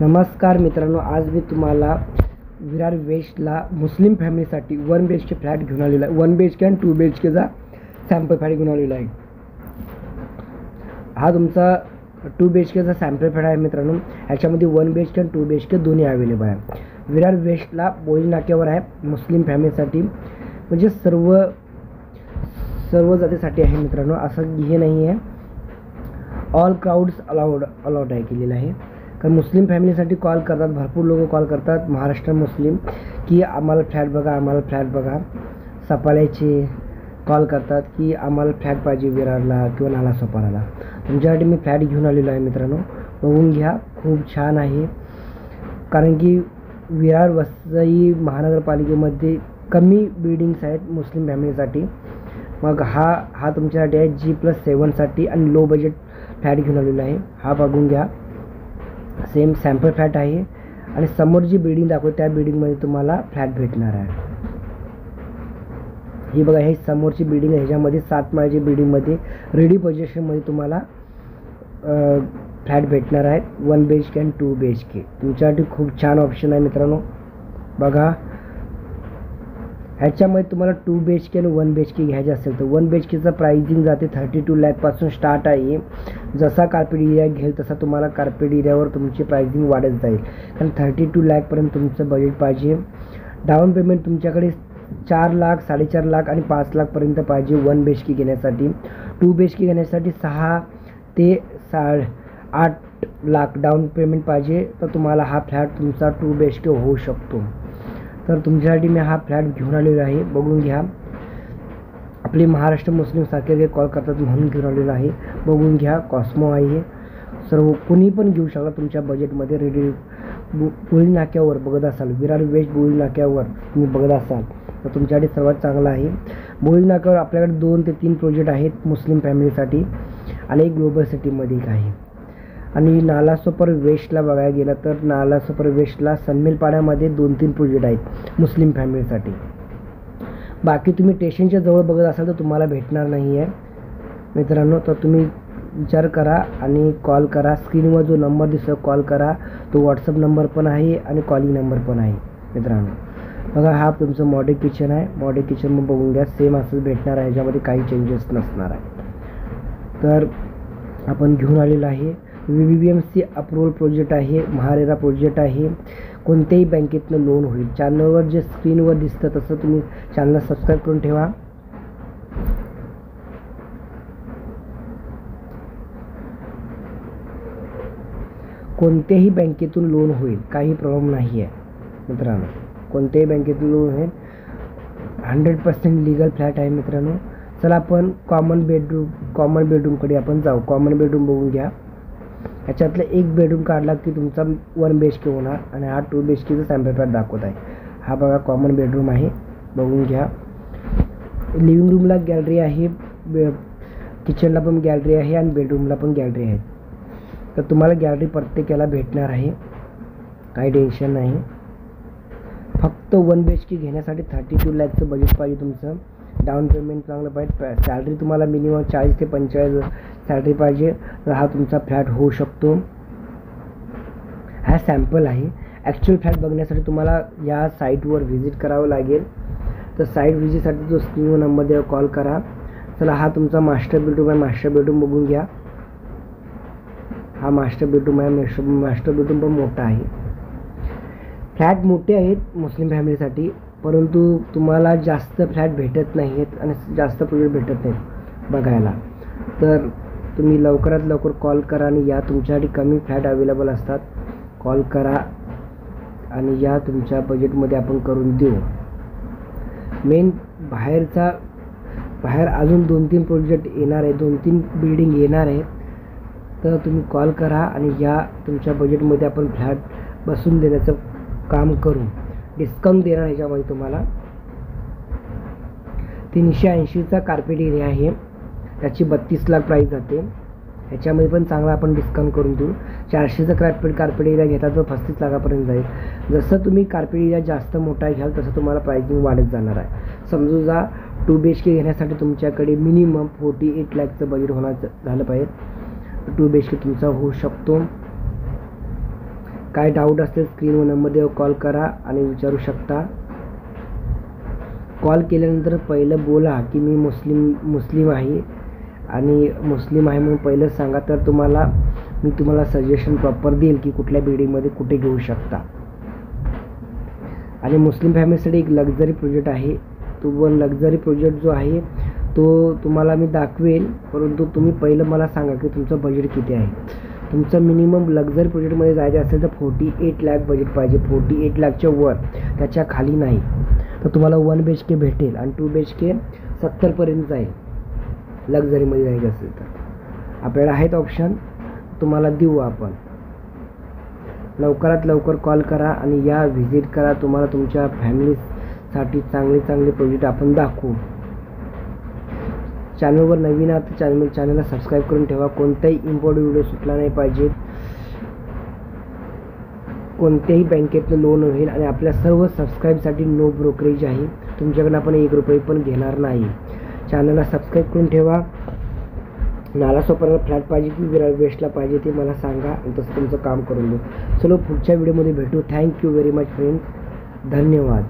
नमस्कार मित्रांनो, आज मी तुम्हाला विरार वेस्टला मुस्लिम फॅमिलीसाठी 1 BHK फ्लॅट घेऊन आलेला आहे. 1 BHK आणि 2 BHKचा सॅम्पल फ्लॅट घेऊन आलेला आहे. हा तुमचा 2 BHKचा सॅम्पल फ्लॅट आहे मित्रांनो. ह्याच्यामध्ये 1 BHK आणि 2 BHK दोन्ही अवेलेबल आहे. विरार वेस्टला बोळी नाक्यावर आहे. मुस्लिम फॅमिलीसाठी म्हणजे सर्व जातीसाठी आहे मित्रांनो. असं हे नाही आहे, ऑल क्राऊड्स अलाउड आहे केलेलं आहे. कारण मुस्लिम फॅमिलीसाठी कॉल करतात, भरपूर लोक कॉल करतात महाराष्ट्र मुस्लिम की आम्हाला फ्लॅट बघा. सपाल्याचे कॉल करतात की आम्हाला फ्लॅट पाहिजे विरारला किंवा नालासोपाराला. तुमच्यासाठी मी फ्लॅट घेऊन आलेलो आहे मित्रांनो, बघून घ्या. खूप छान आहे, कारण की विरार वसई महानगरपालिकेमध्ये कमी बिल्डिंग्स आहेत मुस्लिम फॅमिलीसाठी. मग हा तुमच्यासाठी आहे G+7साठी आणि लो बजेट फ्लॅट घेऊन आलेला आहे. हा बघून घ्या. सेम सॅम्पल फ्लॅट आहे आणि समोर जी बिल्डिंग दाखवते त्या बिल्डिंगमध्ये तुम्हाला फ्लॅट भेटणार आहे. ही बघा, हे समोरची बिल्डिंग आहे. ह्याच्यामध्ये 7 माळ्याची बिल्डिंगमध्ये रेडी पोझिशनमध्ये तुम्हाला फ्लॅट भेटणार आहेत. 1 BHK आणि 2 BHK तुमच्यासाठी खूप छान ऑप्शन आहे मित्रांनो. बघा, ह्याच्यामध्ये तुम्हाला 2 BHK आणि 1 BHK घ्यायचे असेल तर 1 BHKचं प्राइसिंग जाते 32 लाखपासून स्टार्ट आहे. जसा कार्पेट एरिया घेईल तसा तुम्हाला कार्पेट एरियावर तुमची प्राइसिंग वाढत जाईल. कारण 32 लाखपर्यंत तुमचं बजेट पाहिजे. डाऊन पेमेंट तुमच्याकडे 4 लाख, 4.5 लाख आणि 5 लाखपर्यंत पाहिजे 1 BHK घेण्यासाठी. 2 BHK घेण्यासाठी 6 ते 8 लाख डाऊन पेमेंट पाहिजे. तर तुम्हाला हा फ्लॅट तुमचा 2 BHK होऊ शकतो. तर तुमच्यासाठी मी हा फ्लॅट घेऊन आलेलो आहे, बघून घ्या. आपले महाराष्ट्र मुस्लिम सारखे कॉल करतात म्हणून घेऊन आलेलो आहे, बघून घ्या. कॉस्मो आहे, सर्व कोणी पण घेऊ शकता तुमच्या बजेटमध्ये. रेडी बोळी नाक्यावर बघत असाल, विरार वेस्ट बोळी नाक्यावर तुम्ही बघत असाल तर तुमच्यासाठी सर्वात चांगला आहे. बोळी नाक्यावर आपल्याकडे 2 ते 3 प्रोजेक्ट आहेत मुस्लिम फॅमिलीसाठी आणि एक ग्लोबल सिटीमध्ये एक आहे. आणि नालासोपारा वेस्टला बघायला गेलं तर नालासोपारा वेस्टला सनमेलपाड्यामध्ये 2-3 प्रोजेक्ट आहेत मुस्लिम फॅमिलीसाठी. बाकी तुम्ही स्टेशनच्या जवळ बघत असाल तर तुम्हाला भेटणार नाही आहे मित्रांनो. तर तुम्ही विचार करा आणि कॉल करा. स्क्रीनवर जो नंबर दिसतो कॉल करा, तो व्हॉट्सअप नंबर पण आहे आणि कॉलिंग नंबर पण आहे मित्रांनो. बघा, हा तुमचं मॉडेल किचन आहे. मॉडेल किचन मग बघून घ्या, सेम असंच भेटणार आहे, ह्याच्यामध्ये काही चेंजेस नसणार आहे. तर आपण घेऊन आलेलं आहे. VVMC अप्रूव्हल प्रोजेक्ट आहे, महारेरा प्रोजेक्ट आहे. कोणत्याही बँकेतनं लोन होईल. चॅनलवर जे स्क्रीनवर दिसतं तसं तुम्ही चॅनलला सबस्क्राईब करून ठेवा. कोणत्याही बँकेतून लोन होईल, काही प्रॉब्लेम नाही आहे मित्रांनो. कोणत्याही बँकेतून लोन होईल. 100% लिगल फ्लॅट आहे मित्रांनो. चला आपण कॉमन बेडरूमकडे आपण जाऊ. कॉमन बेडरूम बघून घ्या. ह्याच्यातलं एक बेडरूम काढला की तुमचा 1 BHK होणार आणि हा 2 BHKचा सॅम्पल फ्लॅट दाखवत आहे. हा बघा, कॉमन बेडरूम आहे, बघून घ्या. लिव्हिंग रूमला गॅलरी आहे, किचनला पण गॅलरी आहे आणि बेडरूमला पण गॅलरी आहे. तर तुम्हाला गॅलरी प्रत्येकाला भेटणार आहे, काही टेन्शन नाही. फक्त 1 BHK घेण्यासाठी 32 लाखचं बजेट पाहिजे तुमचं. डाऊन पेमेंट चांगलं पाहिजे. सॅलरी तुम्हाला मिनिमम 40 ते 45 सॅलरी पाहिजे, तर हा तुमचा फ्लॅट होऊ शकतो. हा सॅम्पल आहे. ॲक्च्युअल फ्लॅट बघण्यासाठी तुम्हाला या साईटवर व्हिजिट करावं लागेल. तर साईट व्हिजिटसाठी जो स्क्रीनवर नंबर द्या, कॉल करा. चला, हा तुमचा मास्टर बेडरूम आहे. मास्टर बेडरूम बघून घ्या. हा मास्टर बेडरूम आहे. मास्टर बेडरूम पण मोठा आहे. फ्लॅट मोठे आहेत मुस्लिम फॅमिलीसाठी, परंतु तुम्हाला जास्त फ्लॅट भेटत नाही आहेत आणि जास्त प्रोजेक्ट भेटत नाहीत बघायला. तर तुम्ही लवकरात लवकर कॉल करा आणि या. तुमच्यासाठी कमी फ्लॅट अवेलेबल असतात. कॉल करा आणि या, तुमच्या बजेटमध्ये आपण करून देऊ. मेन बाहेर अजून 2-3 प्रोजेक्ट येणार आहे, 2-3 बिल्डिंग येणार आहेत. तर तुम्ही कॉल करा आणि या, तुमच्या बजेटमध्ये आपण फ्लॅट बसून देण्याचं काम करू. डिस्काउंट देणार ह्याच्यामध्ये तुम्हाला. 380चा कार्पेट एरिया आहे, त्याची 32 लाख प्राईस जाते. ह्याच्यामध्ये पण चांगला आपण डिस्काउंट करून देऊ. 400चा कार्पेट एरिया घेता तर 35 लाखापर्यंत जाईल. जसं तुम्ही कार्पेट एरिया जास्त मोठा घ्याल तसं तुम्हाला प्राइसिंग वाढत जाणार आहे. समजू जा 2 BHK घेण्यासाठी तुमच्याकडे मिनिमम 48 लाखचं बजेट झालं पाहिजे. 2 BHK तुमचा होऊ शकतो. काय डाऊट असतील स्क्रीनवर नंबरवर कॉल करा आणि विचारू शकता. कॉल केल्यानंतर पहिलं बोला की मी मुस्लिम आहे आणि मुस्लिम आहे म्हणून पहिलं सांगा, तर मी तुम्हाला सजेशन प्रॉपर देईल की कुठल्या बिल्डिंगमध्ये कुठे घेऊ शकता. आणि मुस्लिम फॅमिलीसाठी एक लक्झरी प्रोजेक्ट आहे. तो लक्झरी प्रोजेक्ट जो आहे तो तुम्हाला मी दाखवेल, परंतु तुम्ही पहिलं मला सांगा की तुमचं बजेट किती आहे. तुमचं मिनिमम लक्झरी प्रोजेक्टमध्ये जायचं असेल तर 48 लाख बजेट पाहिजे, 48 लाखच्या वर, त्याच्या खाली नाही. तर तुम्हाला 1 BHK भेटेल आणि 2 BHK 70पर्यंत जाईल लक्झरीमध्ये जायचं असेल तर. आपल्याला आहेत ऑप्शन, तुम्हाला देऊ आपण. लवकरात लवकर कॉल करा आणि या व्हिजिट करा. तुम्हाला तुमच्या फॅमिलीसाठी चांगले प्रोजेक्ट आपण दाखवू. चॅनलवर नवीन आहात तर चॅनलला सबस्क्राईब करून ठेवा. कोणताही इम्पॉर्टंट व्हिडिओ सुटला नाही पाहिजे. कोणत्याही बँकेतलं लोन होईल आणि आपल्या सर्व सबस्क्राईबसाठी नो ब्रोकरेज आहे. तुमच्याकडनं आपण 1 रुपये पण घेणार नाही. चॅनलला सबस्क्राईब करून ठेवा. नालासोपाऱ्याला फ्लॅट पाहिजे की विरार वेस्टला पाहिजे ते मला सांगा आणि तसं तुमचं काम करून देऊ. चलो पुढच्या व्हिडिओमध्ये भेटू. Thank you very much friends. धन्यवाद.